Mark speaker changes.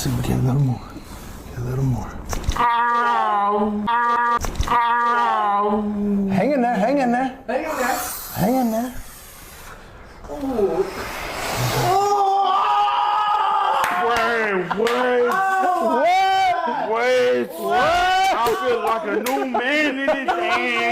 Speaker 1: See, get a little more. Get a little more. Hang in there, hang in there.
Speaker 2: Hang in there.
Speaker 1: Hang in there.
Speaker 3: Wait. I feel like a new man in this hand.